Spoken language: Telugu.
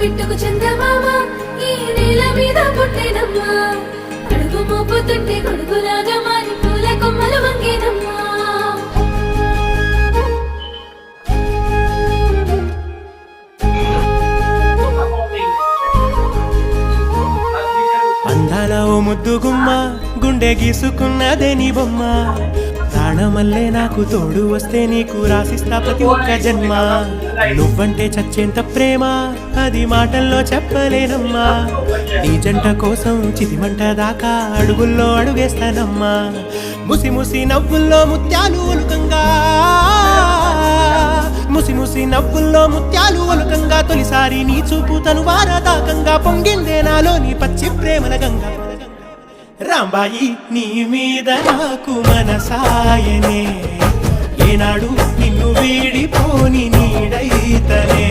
బిట్టుకు చందమామ ఈ నేల మీద పుట్టేనమ్మా అడుగు మోపుతుంటే గొడుగులాగా మారి పూల కొమ్మలు వంగేనమ్మా అందాల ఓ ముద్దు గుమ్మ గుండె గీసుకున్నదే నీ బొమ్మ ప్రాణమల్లే నాకు తోడు వస్తే నీకు రాసిస్తా ప్రతి ఒక్క జన్మ నువ్వంటే చచ్చేంత ప్రేమ అది మాటల్లో చెప్పలేనమ్మా నీ జంట కోసం చితిమంట దాకా అడుగుల్లో అడుగేస్తానమ్మా ముసి ముసి నవ్వుల్లో ముత్యాలు ఒలుకంగా ముసి ముసి నవ్వుల్లో ముత్యాలు ఒలుకంగా తొలిసారి నీ చూపు తను వారదాకంగా పొంగిందే నాలో నీ పచ్చి ప్రేమల గంగా రాంబాయి నీ మీద నాకు మనసాయనే ఏనాడు నిన్ను వీడిపోని నీడైతనే